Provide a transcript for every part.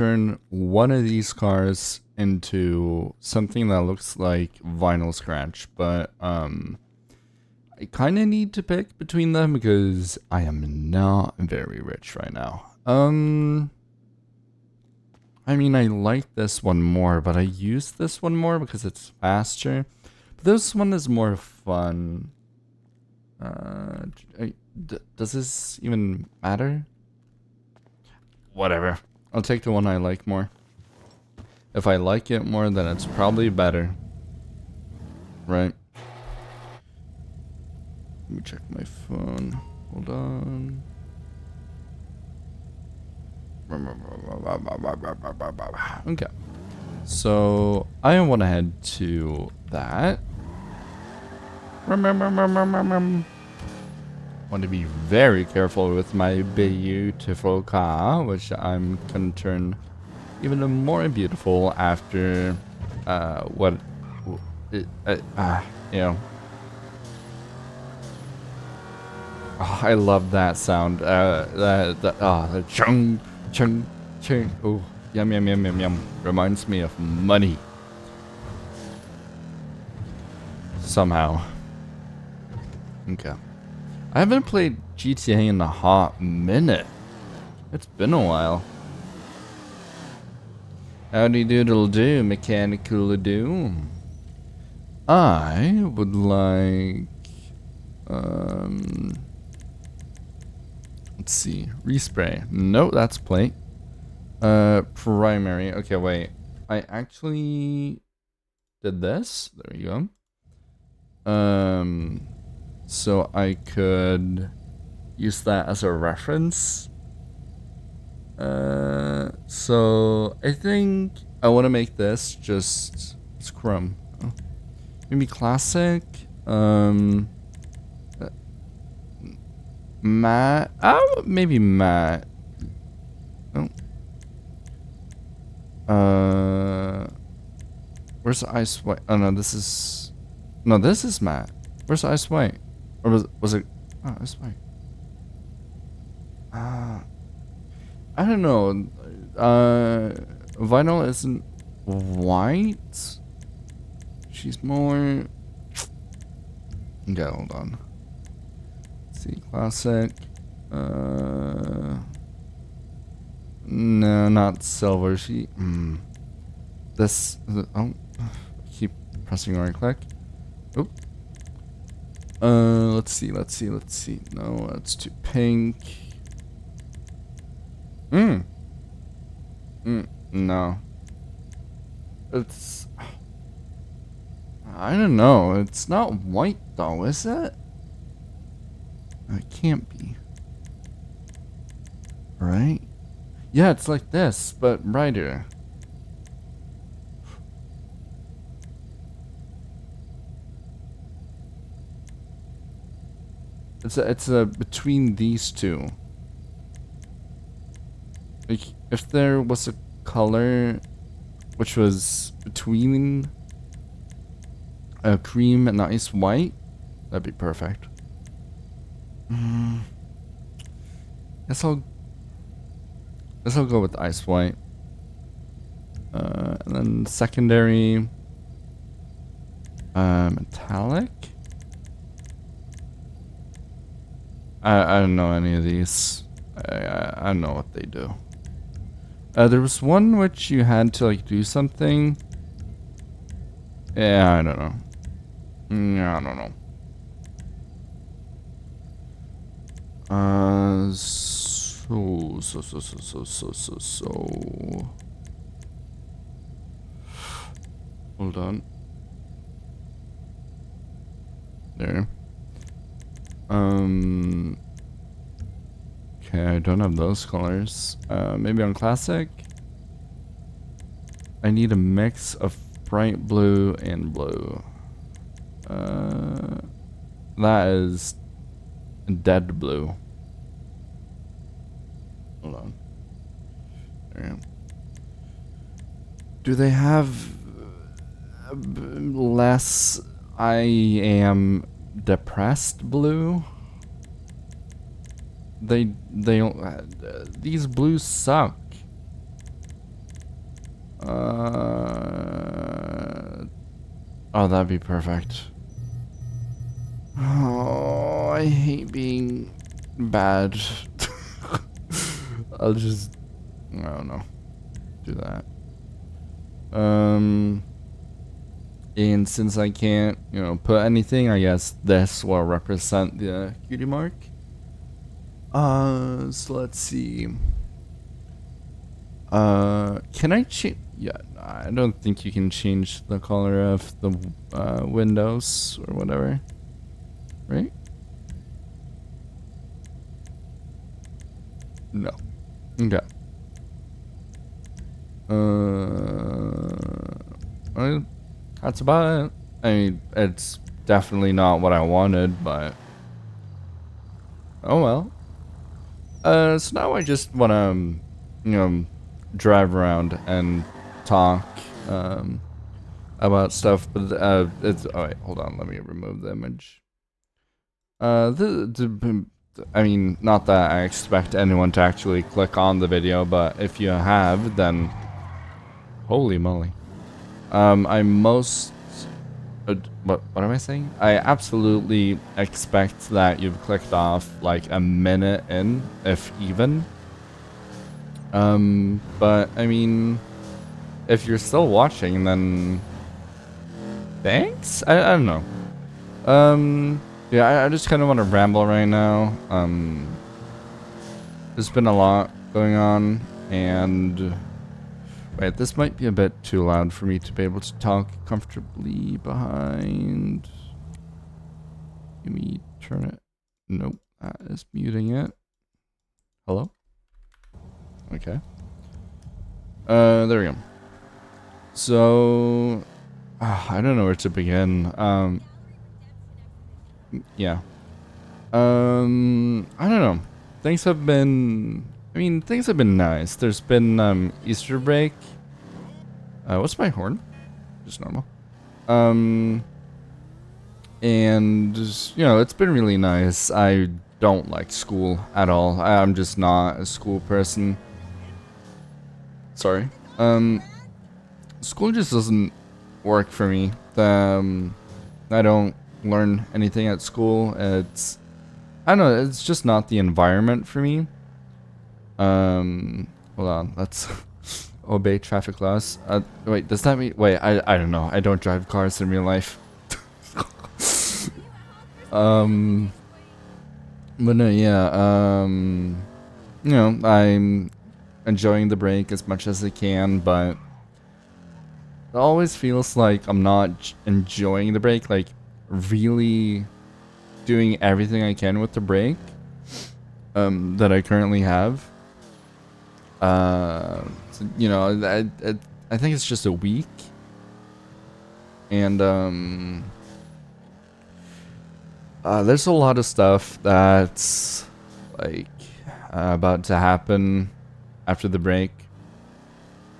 turn one of these cars into something that looks like vinyl scratch, but I kind of need to pick between them because I am not very rich right now. I mean, I like this one more, but I use this one more because it's faster. But this one is more fun. Does this even matter? Whatever. I'll take the one I like more. If I like it more, then it's probably better. Right? Let me check my phone. Hold on. Okay. So I want to head to that. Want to be very careful with my beautiful car, which I'm gonna turn even more beautiful after what you know. Oh, I love that sound. The chung chung chung. Oh, yum yum yum yum yum. Reminds me of money. Somehow. Okay. I haven't played GTA in a hot minute. It's been a while. Howdy doodle do, mechanical do. I would like let's see. Respray. No, that's plate. Primary. Okay, wait. I actually did this. There you go. So I could use that as a reference. So I think I want to make this just Scrum. Oh. Maybe classic. Matte. Oh, maybe matte. Oh. Where's the ice white? Oh no, this is. No, this is matte. Where's the ice white? Or was it? Oh, ice white. I don't know. Vinyl isn't white. She's more. Okay, hold on. Let's see, classic. No, not silver. This. Oh, keep pressing right click. Oh. Let's see. No, that's too pink. No. It's... I don't know. It's not white though, is it? It can't be. Right? Yeah, it's like this, but brighter. It's a between these two. Like, if there was a color which was between a cream and ice white, that'd be perfect. Guess I'll go with ice white. And then secondary metallic. I don't know any of these. I don't know what they do. There was one which you had to like do something. Yeah, I don't know. Yeah, I don't know. So. Hold on. There. Okay, I don't have those colors. Maybe on classic? I need a mix of bright blue and blue. That is dead blue. Hold on. There. Do they have less I am depressed blue? They don't. These blues suck. Oh, that'd be perfect. Oh, I hate being bad. I'll just, I don't know, do that. And since I can't, put anything, I guess this will represent the cutie mark. So let's see. Can I change? Yeah, I don't think you can change the color of the windows or whatever, right? No. Okay. Well, that's about it. I mean, it's definitely not what I wanted, but oh well. So now I just want to, drive around and talk, about stuff, but, it's, alright, hold on, let me remove the image. I mean, not that I expect anyone to actually click on the video, but if you have, then, holy moly. What am I saying? I absolutely expect that you've clicked off like a minute in, if even. But I mean, if you're still watching, then thanks? I don't know. Yeah, I just kind of want to ramble right now. There's been a lot going on, and wait, this might be a bit too loud for me to be able to talk comfortably behind. Let me turn it. Nope, that is muting it. Hello? Okay. There we go. So, I don't know where to begin. Yeah. I don't know. Things have been nice. There's been, Easter break. What's my horn? Just normal. And, it's been really nice. I don't like school at all. I'm just not a school person. Sorry. School just doesn't work for me. I don't learn anything at school. I don't know, it's just not the environment for me. Hold on, let's obey traffic laws. Wait, does that mean, wait, I don't know. I don't drive cars in real life. But no, yeah, I'm enjoying the break as much as I can, but it always feels like I'm not enjoying the break, like really doing everything I can with the break that I currently have. So, I think it's just a week, and there's a lot of stuff that's like about to happen after the break.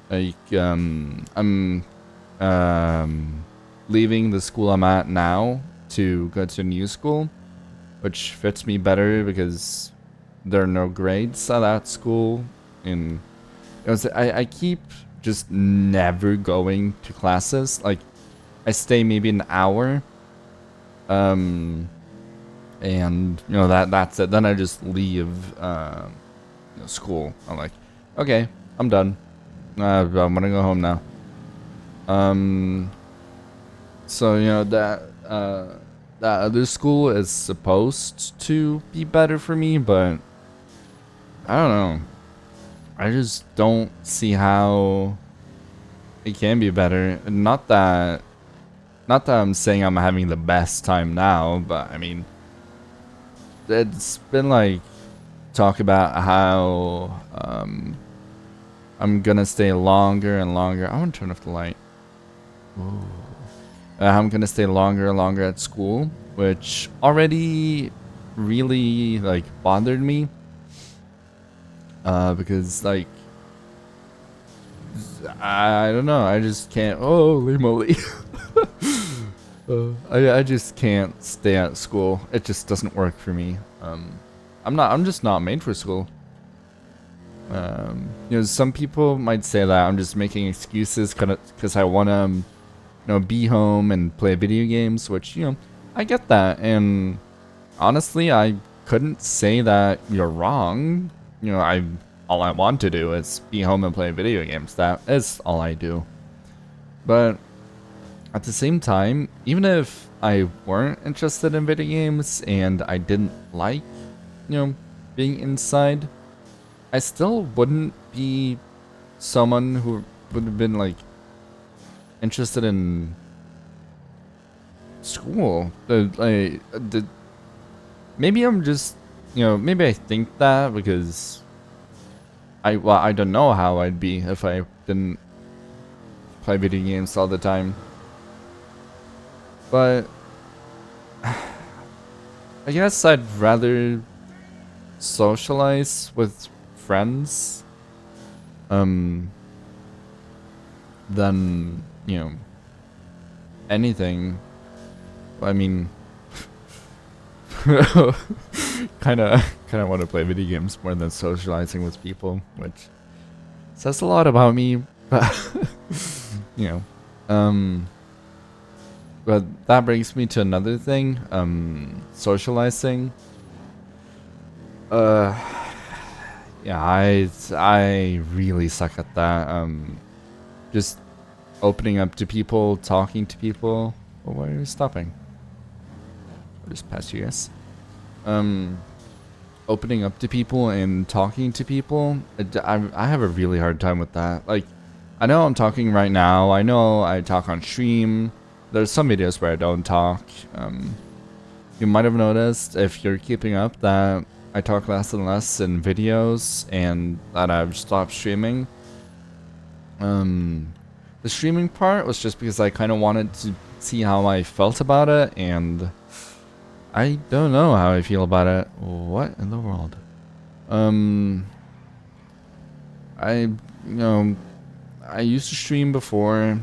Like I'm leaving the school I'm at now to go to a new school, which fits me better because there are no grades at that school. And I keep just never going to classes. Like, I stay maybe an hour, and that's it. Then I just leave school. I'm like, okay, I'm done. I'm gonna go home now. So that other school is supposed to be better for me, but I don't know. I just don't see how it can be better. Not that I'm saying I'm having the best time now, but I mean, it's been like talk about how I'm gonna stay longer and longer. I want to turn off the light. Ooh. I'm gonna stay longer and longer at school, which already really like bothered me. Because like I don't know, I just can't. Holy moly! I just can't stay at school. It just doesn't work for me. I'm just not made for school. Some people might say that I'm just making excuses because I want to, be home and play video games, which, I get that. And honestly, I couldn't say that you're wrong. All I want to do is be home and play video games. That is all I do. But at the same time, even if I weren't interested in video games and I didn't like, being inside, I still wouldn't be someone who would have been like interested in school. Maybe I'm just, maybe I think that because I don't know how I'd be if I didn't play video games all the time. But I guess I'd rather socialize with friends than, anything. I mean, kind of want to play video games more than socializing with people, which says a lot about me. But but that brings me to another thing. Socializing. Yeah, I really suck at that. Just opening up to people, talking to people. Oh, why are you stopping? I'll just pass you guys. Opening up to people and talking to people. I have a really hard time with that. Like, I know I'm talking right now. I know I talk on stream. There's some videos where I don't talk. You might have noticed, if you're keeping up, that I talk less and less in videos and that I've stopped streaming. The streaming part was just because I kind of wanted to see how I felt about it, and I don't know how I feel about it. What in the world? I used to stream before,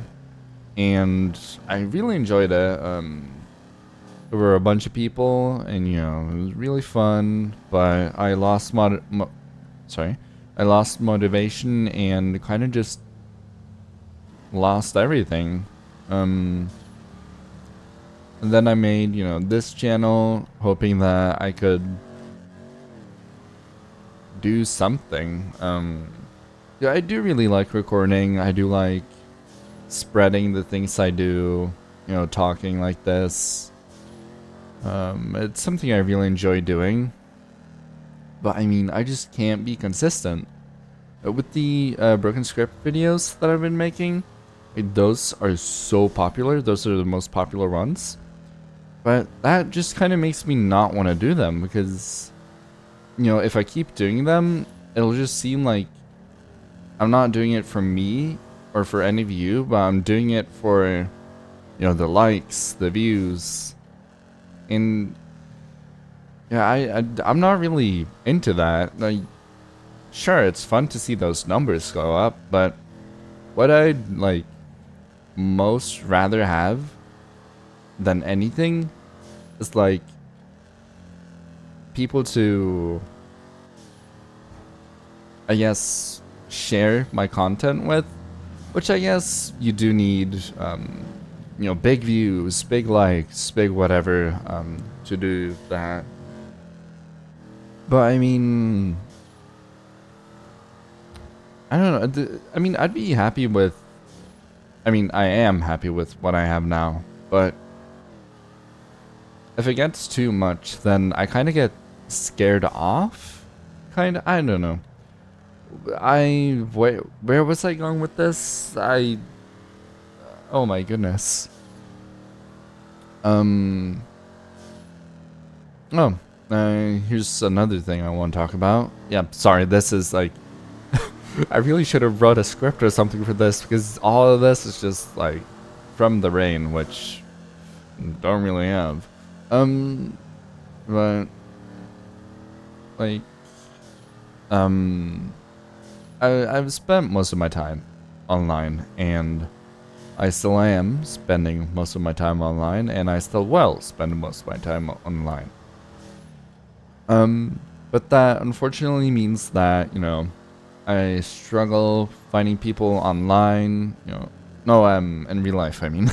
and I really enjoyed it. There were a bunch of people, and it was really fun. But I lost I lost motivation and kind of just lost everything. And then I made, this channel, hoping that I could do something. Yeah, I do really like recording. I do like spreading the things I do, talking like this. It's something I really enjoy doing. But I mean, I just can't be consistent. With the broken script videos that I've been making, those are so popular. Those are the most popular ones. But that just kind of makes me not want to do them because, if I keep doing them, it'll just seem like I'm not doing it for me or for any of you, but I'm doing it for, the likes, the views. And yeah, I'm not really into that. Like, sure, it's fun to see those numbers go up, but what I'd like most rather have than anything is like people to, I guess, share my content with, which I guess you do need, big views, big likes, big whatever, to do that. But I mean, I don't know. I mean, I'd be happy with, I am happy with what I have now, but if it gets too much, then I kind of get scared off. I don't know. Where was I going with this? Oh my goodness. Here's another thing I want to talk about. Yeah, sorry, this is like, I really should have wrote a script or something for this, because all of this is just like from the brain, which don't really have. But like, I've spent most of my time online, and I still am spending most of my time online, and I still will spend most of my time online. But that unfortunately means that, I struggle finding people online, no, in real life, I mean,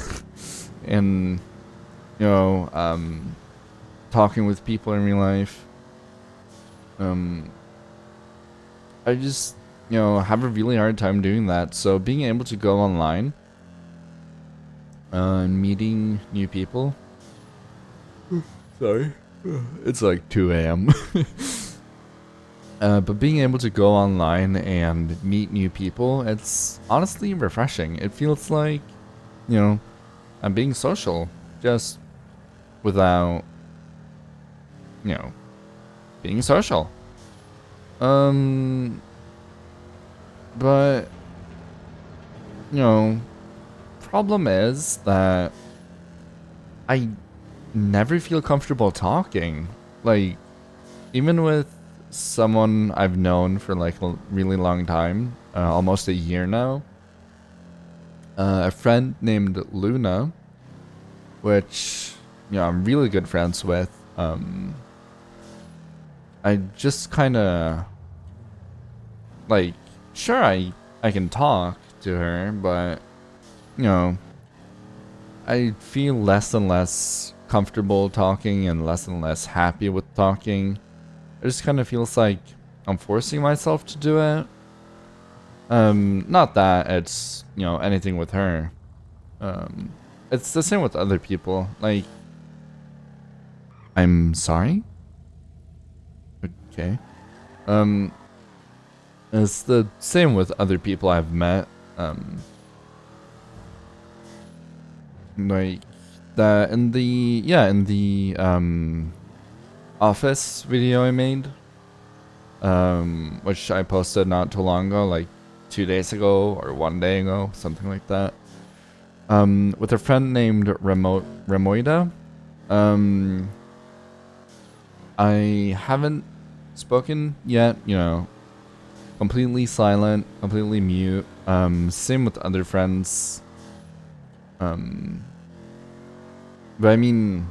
and, talking with people in real life. I just, have a really hard time doing that. So being able to go online, and meeting new people. Sorry. It's like 2 a.m. But being able to go online and meet new people, it's honestly refreshing. It feels like, I'm being social, just without, being social. But, problem is that I never feel comfortable talking. Like, even with someone I've known for like a really long time, almost a year now, a friend named Luna, which, I'm really good friends with. I just kind of, like, sure, I can talk to her, but, I feel less and less comfortable talking and less happy with talking. It just kind of feels like I'm forcing myself to do it. Not that it's, anything with her. It's the same with other people. Like, I'm sorry? Okay. It's the same with other people I've met. Like that in the office video I made, which I posted not too long ago, like 2 days ago or 1 day ago, something like that. With a friend named Remoida. I haven't spoken yet, completely silent, completely mute. Same with other friends. But I mean,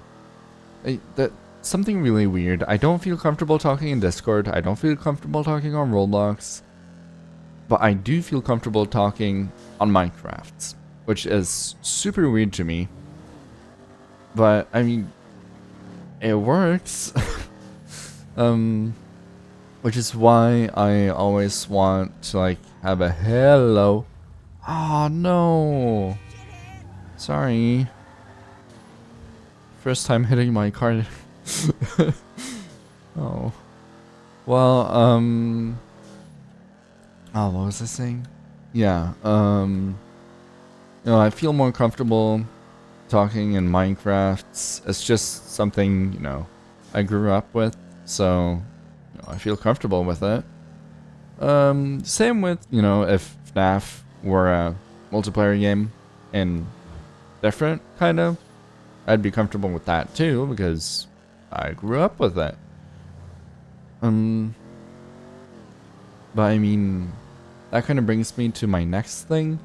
that something really weird. I don't feel comfortable talking in Discord. I don't feel comfortable talking on Roblox. But I do feel comfortable talking on Minecraft, which is super weird to me. But I mean, it works. Which is why I always want to like have a hello. Oh no. Sorry. First time hitting my card. Oh. Well, oh, what was I saying? Yeah, I feel more comfortable talking in Minecraft. It's just something, I grew up with, so I feel comfortable with it. Same with, if FNAF were a multiplayer game and different, kind of, I'd be comfortable with that too, because I grew up with it. But I mean, that kind of brings me to my next thing.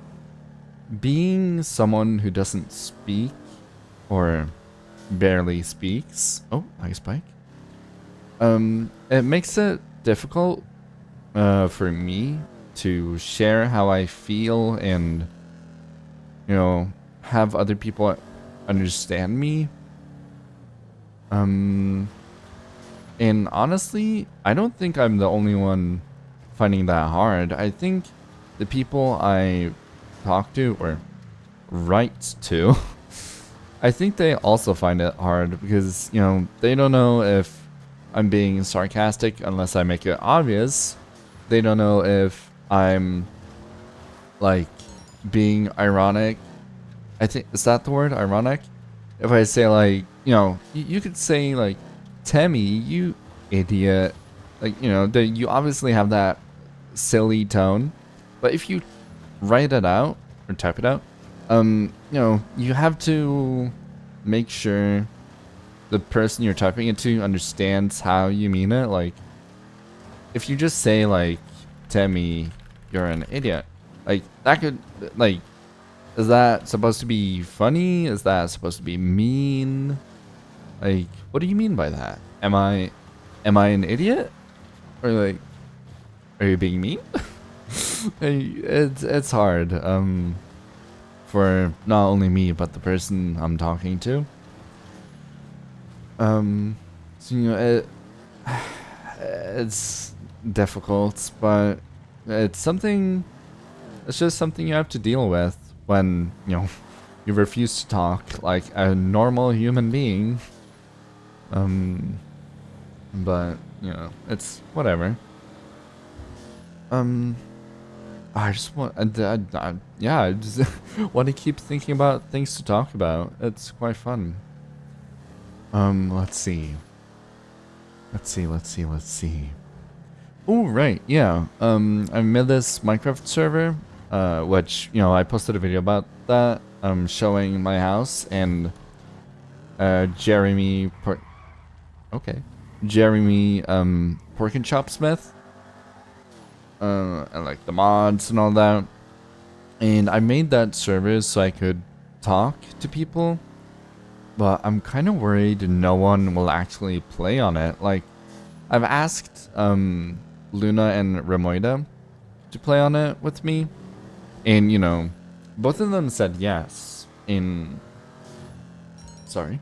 Being someone who doesn't speak, or barely speaks. Oh, nice bike. It makes it difficult for me to share how I feel and, have other people understand me. And honestly, I don't think I'm the only one finding that hard. I think the people I talk to or write to, I think they also find it hard because, they don't know if I'm being sarcastic unless I make it obvious. They don't know if I'm like being ironic. I think, is that the word, ironic? If I say like, you could say like, Tammy, you idiot. Like, you obviously have that silly tone. But if you write it out or type it out, you have to make sure the person you're typing it to understands how you mean it. Like, if you just say like, Tammy, you're an idiot. Like, that could, like, is that supposed to be funny? Is that supposed to be mean? Like, what do you mean by that? Am I an idiot? Or like, are you being mean? It's hard. For not only me but the person I'm talking to. So it's difficult, but it's something. It's just something you have to deal with when you refuse to talk like a normal human being. Um, but it's whatever. Um, I just want, yeah, I just want to keep thinking about things to talk about. It's quite fun. Let's see. Let's see. Oh, right, yeah. I made this Minecraft server, which, I posted a video about that, showing my house and, Jeremy, Pork and Chop Smith, and like the mods and all that. And I made that server so I could talk to people, but I'm kind of worried no one will actually play on it. Like, I've asked, Luna and Remoida to play on it with me, and both of them said yes. Sorry.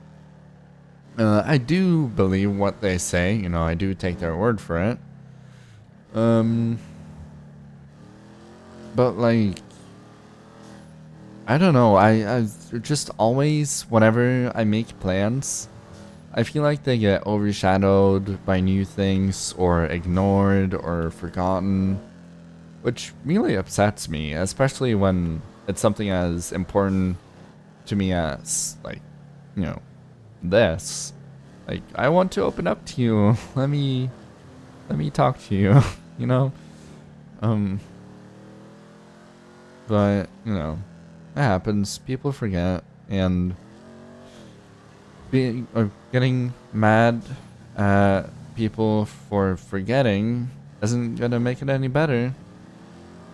I do believe what they say, I do take their word for it. But like, I don't know, I just always, whenever I make plans, I feel like they get overshadowed by new things, or ignored, or forgotten, which really upsets me, especially when it's something as important to me as, like, this. Like, I want to open up to you. Let me talk to you, you know? But, it happens. People forget, and getting mad at people for forgetting isn't gonna make it any better.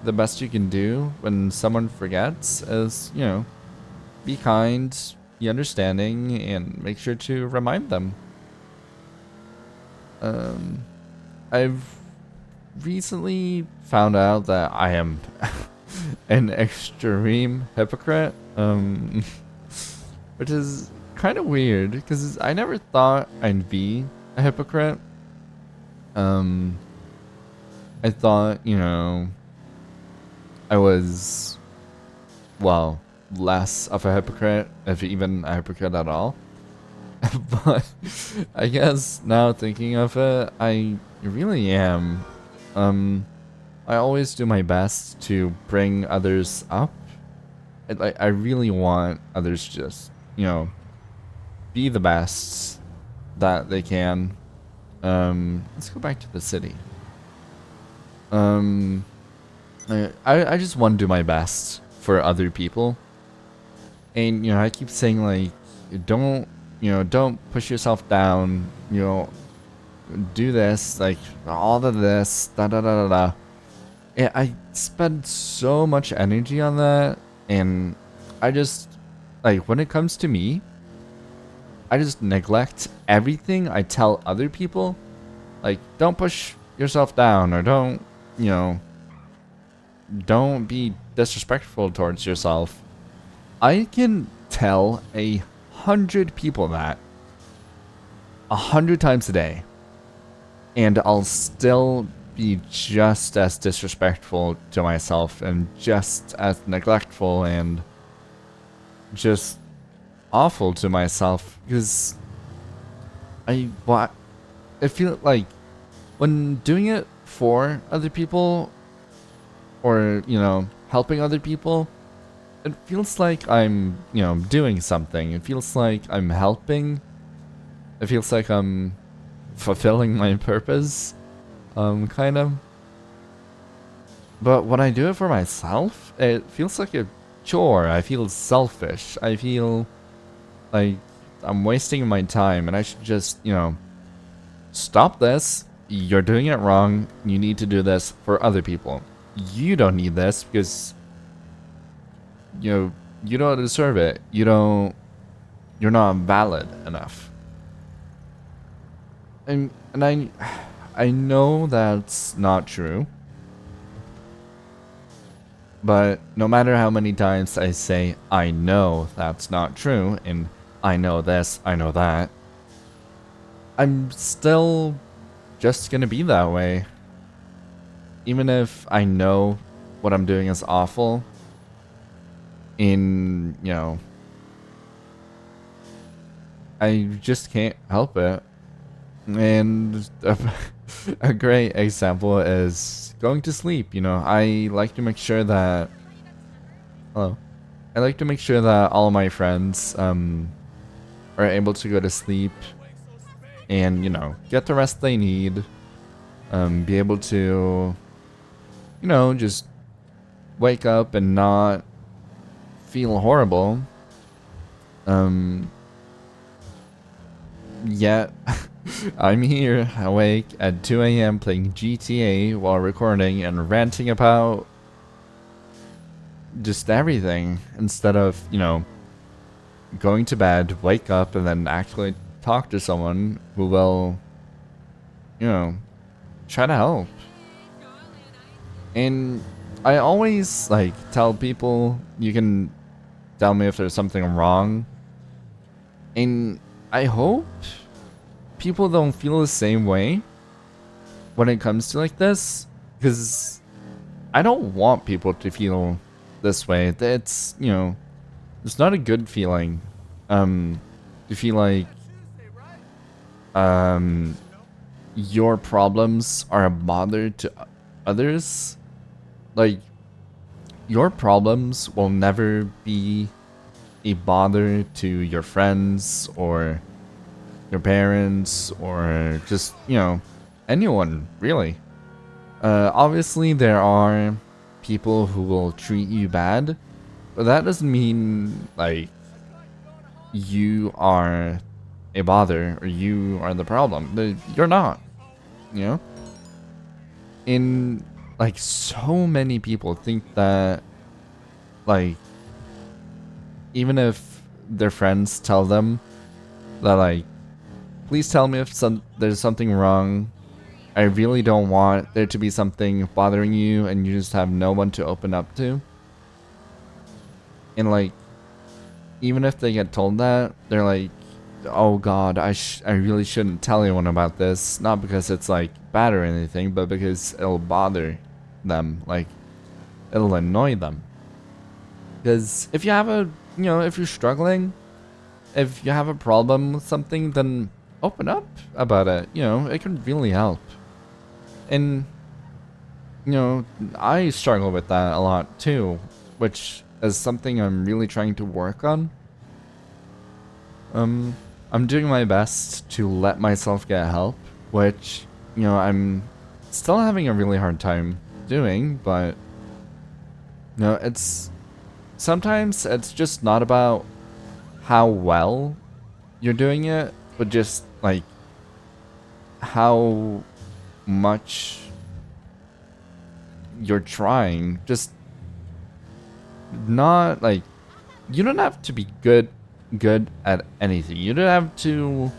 The best you can do when someone forgets is, be kind, be understanding, and make sure to remind them. I've recently found out that I am an extreme hypocrite, which is kind of weird because I never thought I'd be a hypocrite. I thought, I was, well, less of a hypocrite, if even a hypocrite at all. But I guess now thinking of it, I really am. I always do my best to bring others up. I really want others to just, be the best that they can. Let's go back to the city. I just want to do my best for other people. And, I keep saying, like, don't push yourself down, do this, like, all of this, da da da da da. Yeah, I spend so much energy on that, and I just, like, when it comes to me, I just neglect everything I tell other people. Like, don't push yourself down, or don't be disrespectful towards yourself. I can tell 100 people that 100 times a day, and I'll still be just as disrespectful to myself, and just as neglectful, and just awful to myself, because I feel like when doing it for other people, or helping other people, it feels like I'm doing something. It feels like I'm helping. It feels like I'm fulfilling my purpose, kind of. But when I do it for myself, it feels like a chore. I feel selfish. I feel like I'm wasting my time, and I should just, stop this. You're doing it wrong. You need to do this for other people. You don't need this because, you don't deserve it. You're not valid enough. And I know that's not true. But no matter how many times I say, I know that's not true, and I know this, I know that, I'm still just gonna be that way. Even if I know what I'm doing is awful, I just can't help it. And a great example is going to sleep. I like to make sure that, hello, I like to make sure that all of my friends are able to go to sleep and get the rest they need, be able to just wake up and not feel horrible. Yet I'm here awake at 2 a.m. playing GTA while recording and ranting about just everything instead of, going to bed, wake up, and then actually talk to someone who will, try to help. And I always, tell people, you can tell me if there's something wrong. And I hope people don't feel the same way when it comes to this, because I don't want people to feel this way. It's, it's not a good feeling, to feel like, your problems are a bother to others. Your problems will never be a bother to your friends or your parents or just, anyone, really. Obviously, there are people who will treat you bad, but that doesn't mean, you are a bother or you are the problem. You're not, you know? And, so many people think that, even if their friends tell them that, please tell me if there's something wrong. I really don't want there to be something bothering you and you just have no one to open up to. And even if they get told that, they're like, oh god, I really shouldn't tell anyone about this. Not because it's bad or anything, but because it'll bother them. It'll annoy them. Because if you have if you're struggling, if you have a problem with something, then open up about it. It can really help. And, I struggle with that a lot too, which is something I'm really trying to work on. I'm doing my best to let myself get help, which, I'm still having a really hard time doing, but, sometimes it's just not about how well you're doing it, but just, how much you're trying. Just not you don't have to be good at anything. You don't have to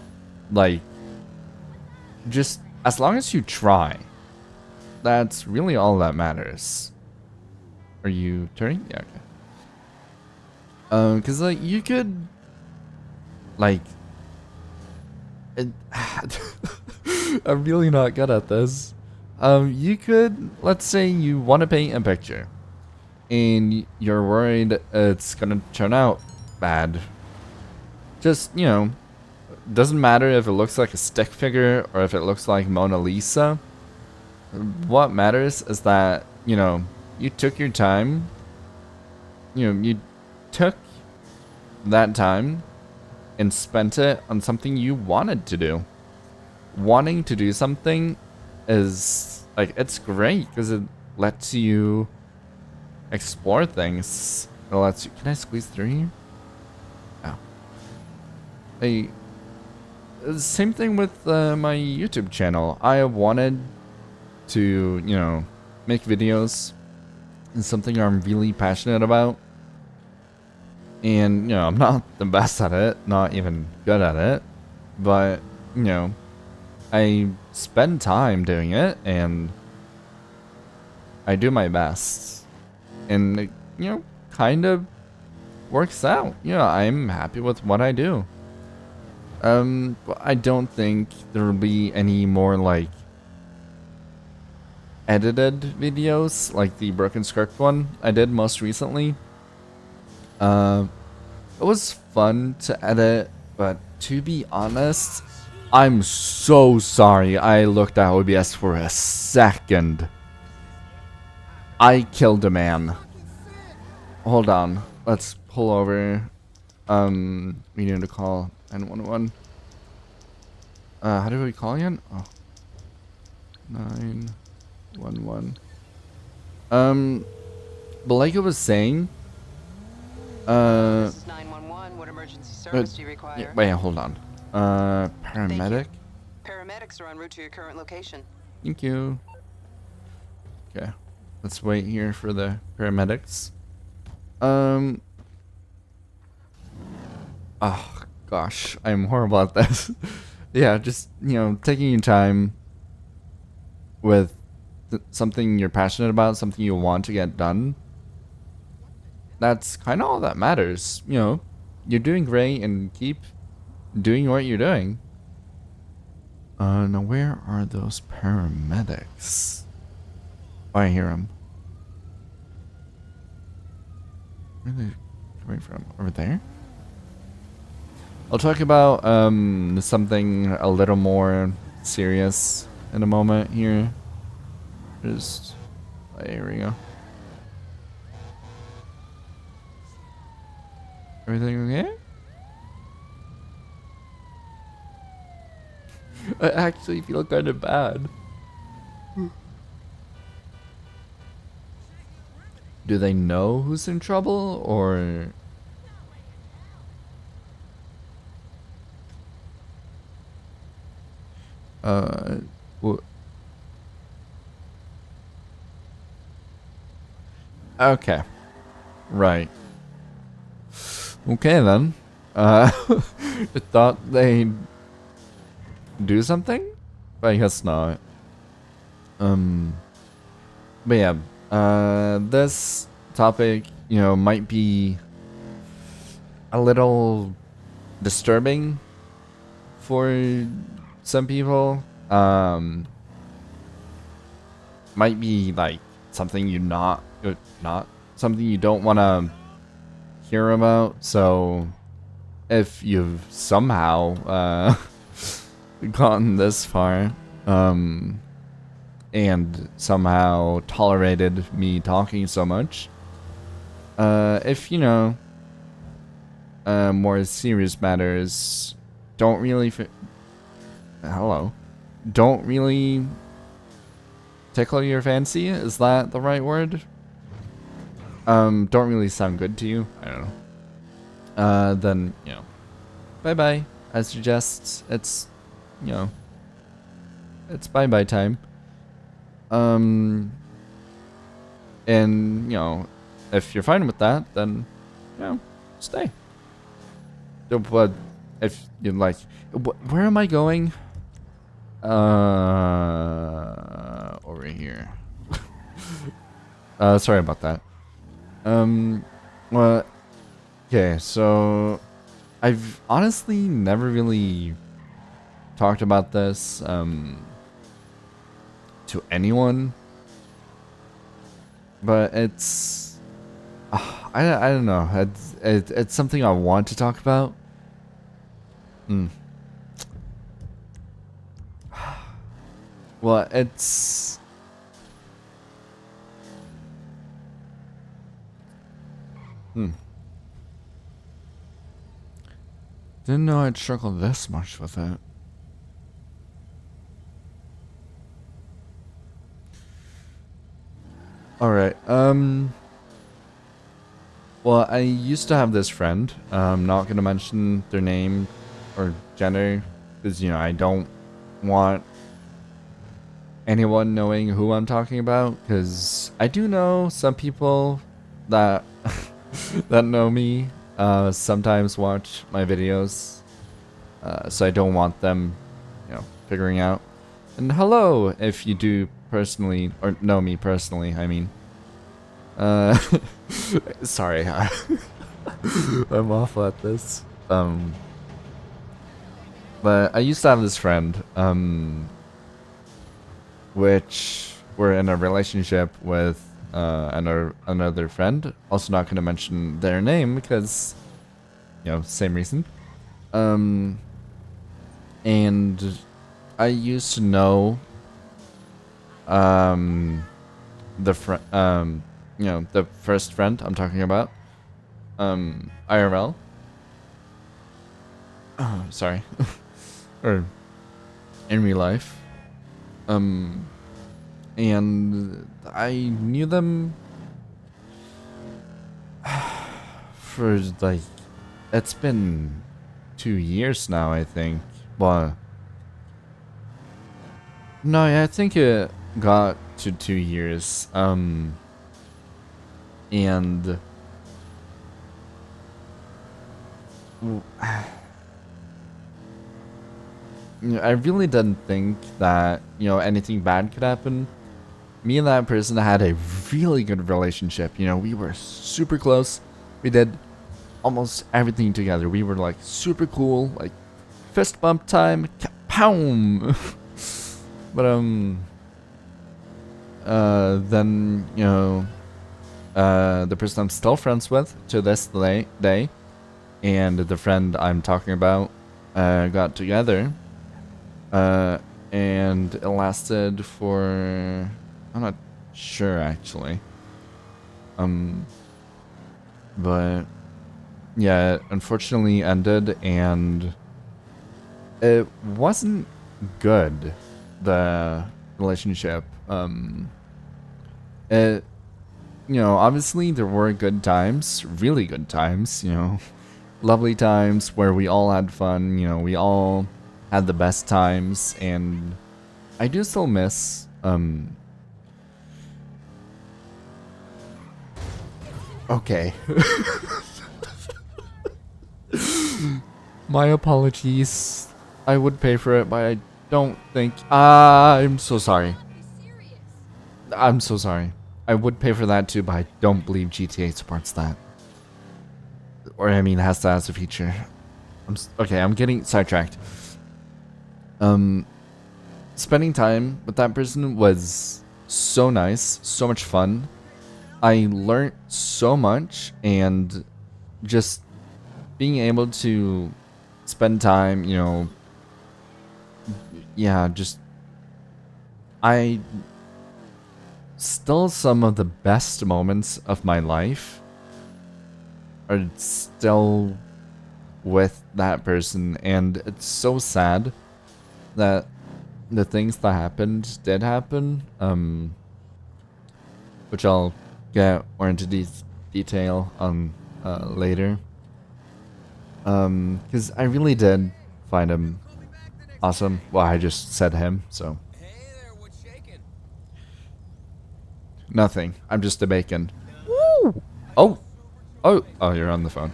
just as long as you try. That's really all that matters. Are you turning? Yeah, okay. Cause you could it, I'm really not good at this. You could, let's say you want to paint a picture and you're worried it's gonna turn out bad. Just, doesn't matter if it looks like a stick figure or if it looks like Mona Lisa. What matters is that, you took your time. You took that time and spent it on something you wanted to do. Wanting to do something is it's great because it lets you explore things. It lets you. Can I squeeze through here? Oh. Same thing with my YouTube channel. I wanted to make videos. It's something I'm really passionate about. And, I'm not the best at it, not even good at it, but, I spend time doing it, and I do my best. and it, kind of works out. I'm happy with what I do. But I don't think there will be any more like edited videos like the broken script one I did most recently. It was fun to edit, but to be honest, I'm so sorry I looked at OBS for a second. I killed a man. Hold on. Let's pull over. We need to call 911. How do we call again? Oh. 911. But like I was saying, This is 911. What emergency service do you require? wait, hold on. Paramedic? Paramedics are en route to your current location. Thank you. Okay. Let's wait here for the paramedics. Oh gosh, I'm horrible at this. Yeah, just, taking your time with something you're passionate about, something you want to get done. That's kind of all that matters. You're doing great and keep doing what you're doing. Now where are those paramedics? Oh, I hear them. Where are they coming from? Over there? I'll talk about something a little more serious in a moment here. Just here we go. Everything okay? I actually feel kind of bad. Do they know who's in trouble, or... Okay. Right. Okay, then. I thought they'd do something? But I guess not. But yeah, this topic, might be a little disturbing for some people. Might be like something not something you don't want to hear about. So if you've somehow gotten this far, and somehow tolerated me talking so much, if more serious matters don't really don't really tickle your fancy, is that the right word? Don't really sound good to you, I don't know, then bye bye. I suggest it's it's bye bye time. And if you're fine with that, then stay. But if you're like, where am I going? Over here. Sorry about that. Well, okay, so I've honestly never really talked about this to anyone, but it's I don't know, it's something I want to talk about. Well, it's didn't know I'd struggle this much with it. Alright, well, I used to have this friend. I'm not gonna mention their name or gender, because, I don't want anyone knowing who I'm talking about, because I do know some people that that know me sometimes watch my videos, so I don't want them figuring out. And hello if you do personally, or know me personally, I mean. Uh, sorry, I'm awful at this. But I used to have this friend, which were in a relationship with another friend. Also, not going to mention their name because, same reason. And I used to know, the the first friend I'm talking about, IRL. Sorry, or in real life. And I knew them for like, it's been 2 years now, I think. Well, no, yeah, I think it got to 2 years. And I really didn't think that, anything bad could happen. Me and that person had a really good relationship. We were super close. We did almost everything together. We were like super cool, like fist bump time, pow. But then the person I'm still friends with to this day, and the friend I'm talking about, got together, and it lasted for, I'm not sure actually, but yeah, it unfortunately ended, and it wasn't good, the relationship. It, obviously there were good times, really good times, lovely times where we all had fun, we all had the best times, and I do still miss, okay. My apologies. I would pay for it, but I don't think, I'm so sorry. I'm so sorry. I would pay for that too, but I don't believe GTA supports that. Or, I mean, has that as a feature. Okay, I'm getting sidetracked. Spending time with that person was so nice, so much fun. I learned so much, and just being able to spend time, yeah, just, I still, some of the best moments of my life are still with that person, and it's so sad that the things that happened did happen, which I'll get more into detail on later, because I really did find him awesome. Well, I just said him, so nothing. I'm just a bacon. Woo! Oh, you're on the phone.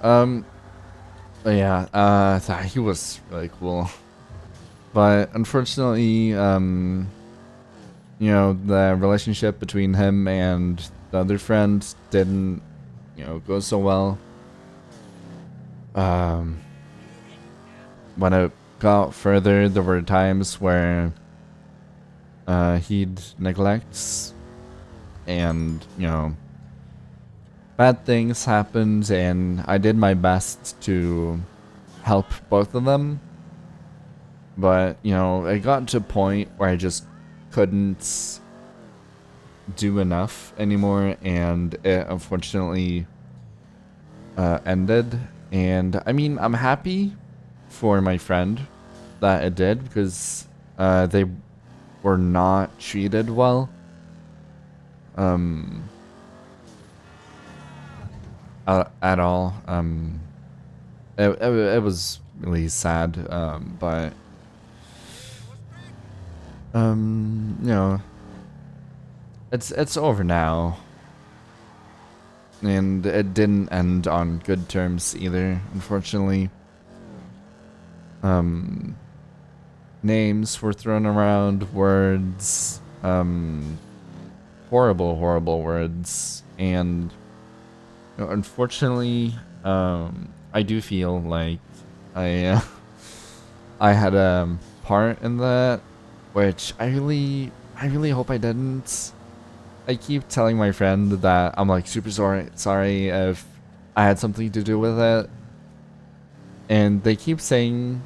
But yeah, he was really cool. But unfortunately, the relationship between him and the other friend didn't, go so well. When it got further, there were times where he'd neglect, and, bad things happened, and I did my best to help both of them. But, it got to a point where I just couldn't do enough anymore, and it unfortunately ended. And I mean, I'm happy for my friend that it did, because they were not treated well. At all. It was really sad, but it's over now, and it didn't end on good terms either, unfortunately. Names were thrown around, words, horrible, horrible words. And unfortunately, I do feel like I I had a part in that, which I really hope I didn't. I keep telling my friend that I'm like super sorry if I had something to do with it, and they keep saying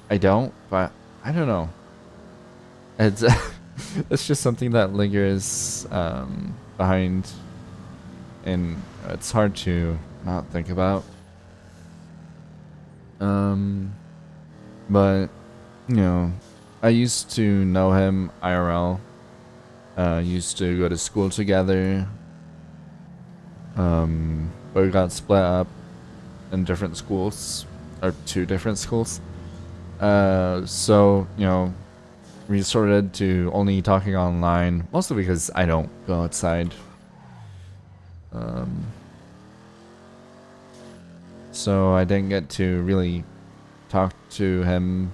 I don't, but I don't know. It's it's just something that lingers behind, and it's hard to not think about. Um, but you know, I used to know him IRL. Used to go to school together. But we got split up in different schools, or two different schools. So you know, resorted to only talking online, mostly because I don't go outside. Um, so I didn't get to really talk to him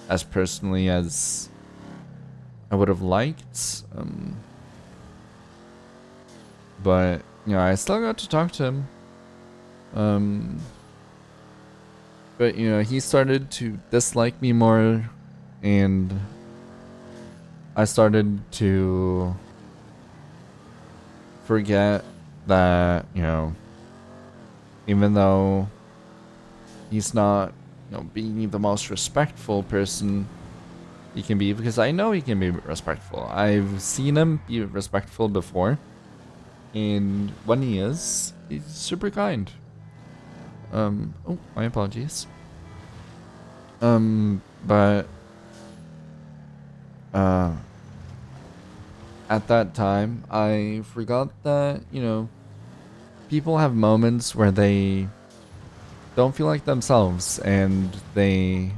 as personally as I would have liked. But you know, I still got to talk to him. But you know, he started to dislike me more, and I started to forget that, you know, even though he's not, you know, being the most respectful person he can be, because I know he can be respectful. I've seen him be respectful before, and when he is, he's super kind. Oh, my apologies. But at that time, I forgot that, you know, people have moments where they don't feel like themselves, and they're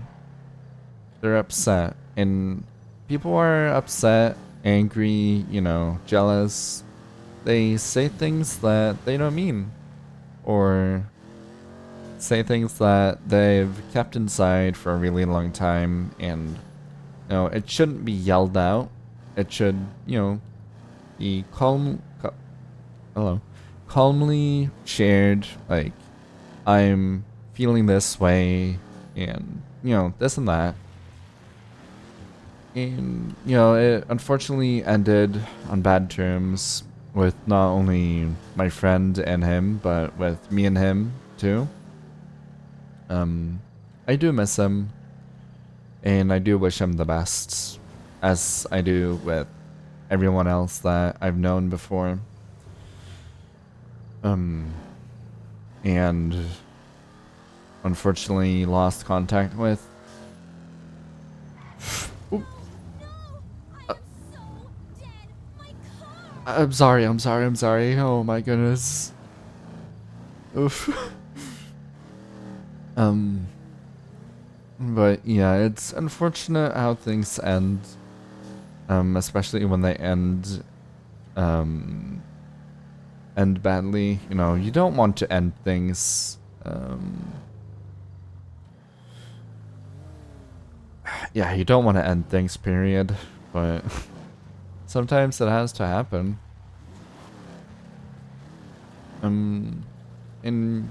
upset, and people are upset, angry, you know, jealous. They say things that they don't mean, or say things that they've kept inside for a really long time, and you know, it shouldn't be yelled out. It should, you know, be hello, calmly shared. Like, I'm feeling this way, and you know, this and that. And you know, it unfortunately ended on bad terms with not only my friend and him, but with me and him too. I do miss him, and I do wish him the best, as I do with everyone else that I've known before. And unfortunately lost contact with. I'm sorry, I'm sorry, I'm sorry. Oh my goodness. Oof. But yeah, it's unfortunate how things end. Especially when they end badly. You know, you don't want to end things. Yeah, you don't want to end things, period. But sometimes it has to happen. And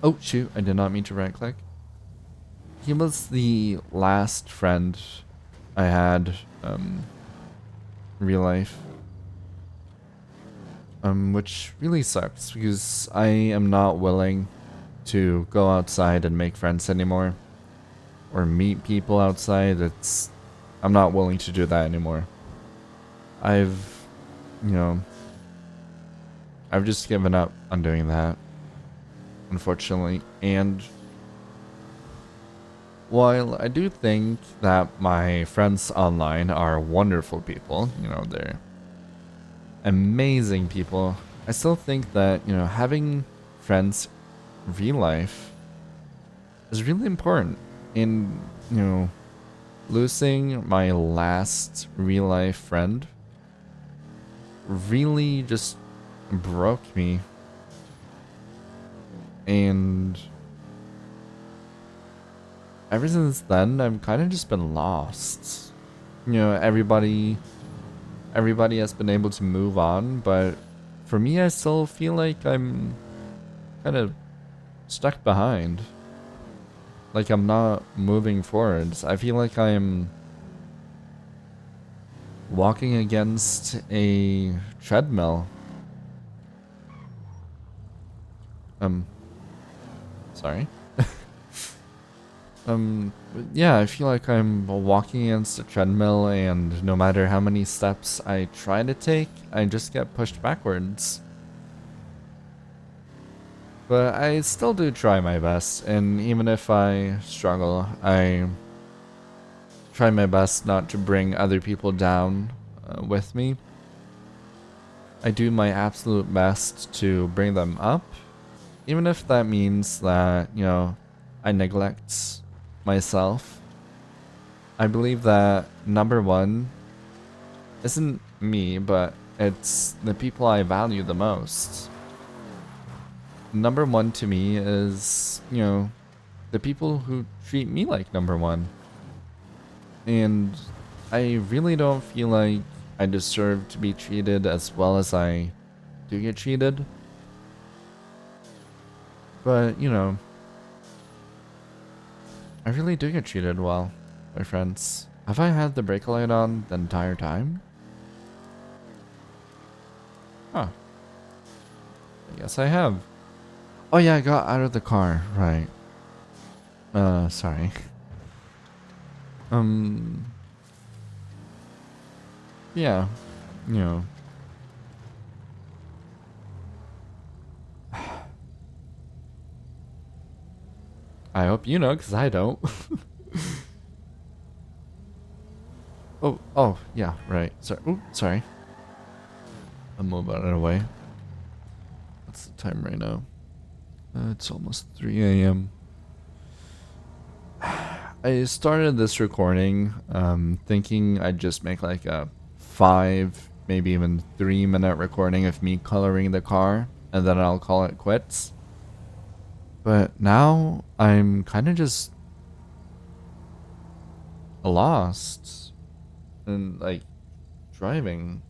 oh shoot, I did not mean to right click. He was the last friend I had in real life. Which really sucks, because I am not willing to go outside and make friends anymore, or meet people outside. I'm not willing to do that anymore. I've, you know, I've just given up on doing that, unfortunately. And while I do think that my friends online are wonderful people, you know, they're amazing people, I still think that, you know, having friends real life is really important. In, you know, losing my last real life friend really just broke me. And ever since then, I've kind of just been lost. You know, everybody has been able to move on, but for me, I still feel like I'm kind of stuck behind. Like I'm not moving forwards. I feel like I'm walking against a treadmill. Sorry. Yeah, I feel like I'm walking against a treadmill, and no matter how many steps I try to take, I just get pushed backwards. But I still do try my best, and even if I struggle, I try my best not to bring other people down with me. I do my absolute best to bring them up, even if that means that, you know, I neglect myself. I believe that number one isn't me, but it's the people I value the most. Number one to me is, you know, the people who treat me like number one. And I really don't feel like I deserve to be treated as well as I do get treated. But, you know, I really do get treated well by friends. Have I had the brake light on the entire time? Huh. I guess I have. Oh yeah, I got out of the car. Right. Sorry. Yeah. You know. I hope you know, because I don't. Oh, yeah, right. Sorry. Ooh, sorry. I'm moving out of the way. What's the time right now? It's almost 3 a.m. I started this recording thinking I'd just make like a 5, maybe even 3-minute recording of me coloring the car, and then I'll call it quits. But now I'm kind of just lost and like driving,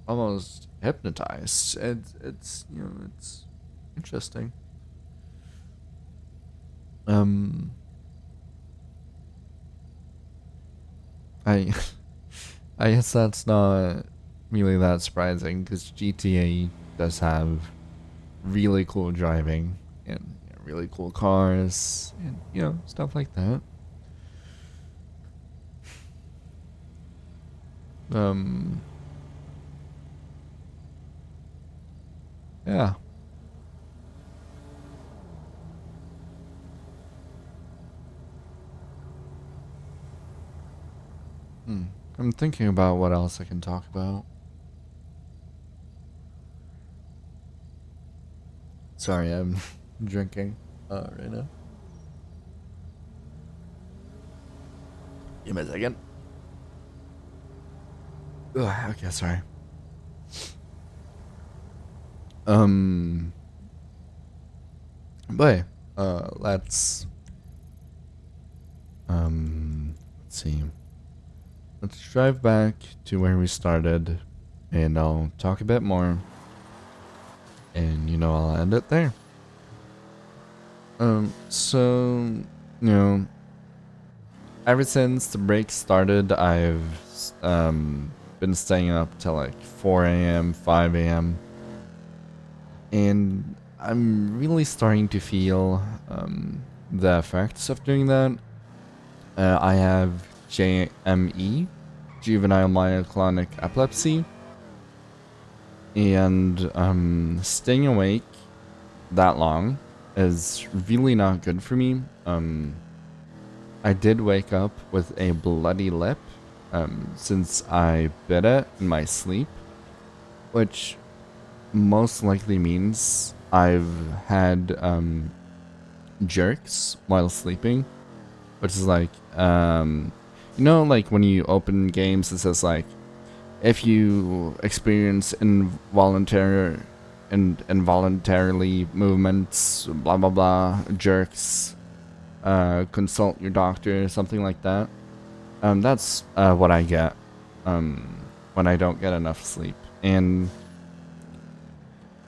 almost hypnotized. It's you know, it's interesting. I I guess that's not really that surprising because GTA does have really cool driving and really cool cars and stuff like that. Yeah. I'm thinking about what else I can talk about. Sorry, I'm drinking right now. Give me a second. Ugh, okay, sorry. But let's see. Let's drive back to where we started, and I'll talk a bit more, and I'll end it there. So ever since the break started, I've been staying up till like 4 a.m., 5 a.m., and I'm really starting to feel the effects of doing that. I have JME, juvenile myoclonic epilepsy, and staying awake that long is really not good for me. I did wake up with a bloody lip since I bit it in my sleep, which most likely means I've had jerks while sleeping, which is like like when you open games, it says like if you experience involuntary and involuntarily movements, blah blah blah, jerks, consult your doctor, something like that. That's what I get. when I don't get enough sleep. And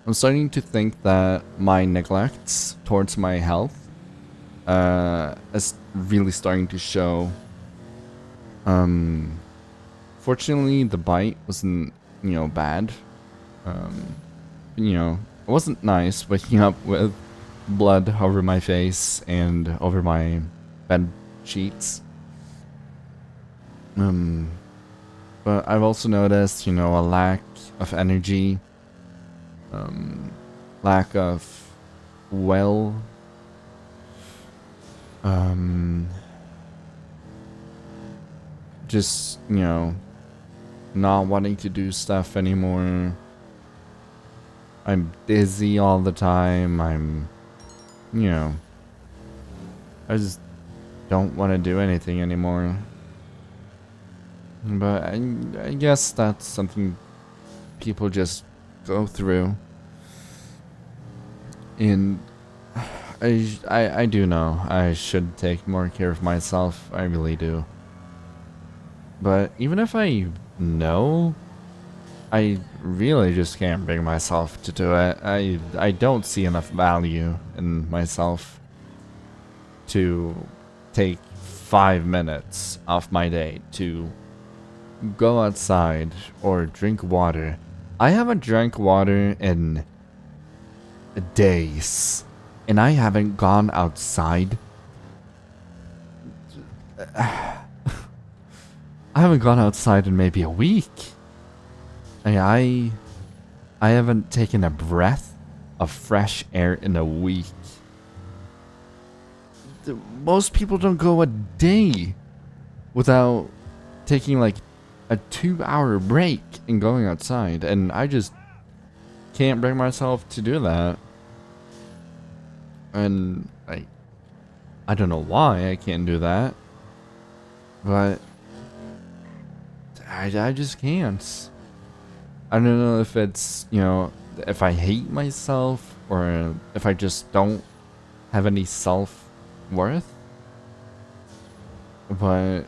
I'm starting to think that my neglects towards my health is really starting to show. Fortunately, the bite wasn't, bad. It wasn't nice waking up with blood over my face and over my bed sheets. But I've also noticed, a lack of energy, lack of well, just, not wanting to do stuff anymore. I'm dizzy all the time. I just don't want to do anything anymore. But I guess that's something people just go through. And I do know I should take more care of myself. I really do. But even if I know, I really just can't bring myself to do it. I don't see enough value in myself to take 5 minutes off my day to go outside or drink water. I haven't drank water in days, and I haven't gone outside. I haven't gone outside in maybe a week. I haven't taken a breath of fresh air in a week. Most people don't go a day without taking like a 2-hour break and going outside, and I just can't bring myself to do that. And I don't know why I can't do that, but I just can't. I don't know if it's, if I hate myself or if I just don't have any self-worth. But,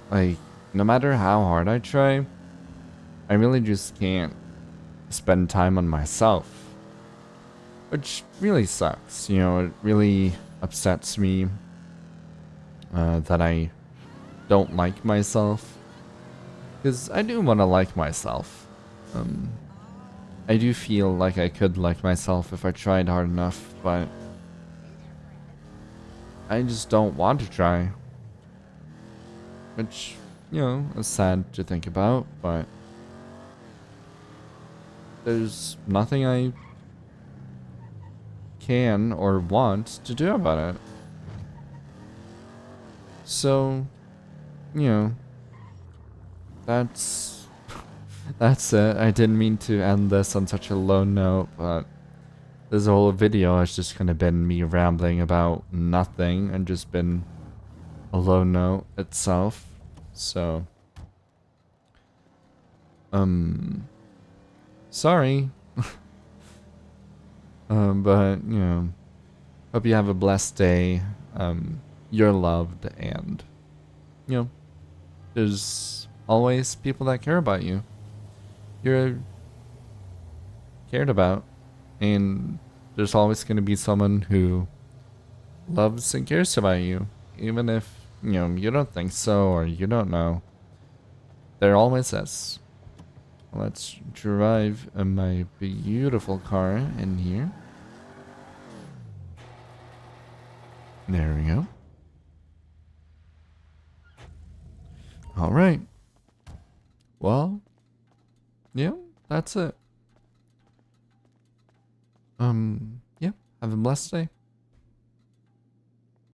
no matter how hard I try, I really just can't spend time on myself. Which really sucks, it really upsets me that I don't like myself. Because I do want to like myself. I do feel like I could like myself if I tried hard enough, but I just don't want to try. Which, is sad to think about, but there's nothing I can or want to do about it. So, that's it. I didn't mean to end this on such a low note, but this whole video has just kind of been me rambling about nothing and just been a low note itself. So, sorry. But, hope you have a blessed day. You're loved, and, there's always people that care about you. You're cared about, and there's always going to be someone who loves and cares about you, even if, you don't think so or you don't know. There always is. Let's drive in my beautiful car in here. There we go. All right. Well, yeah, that's it. Yeah, have a blessed day.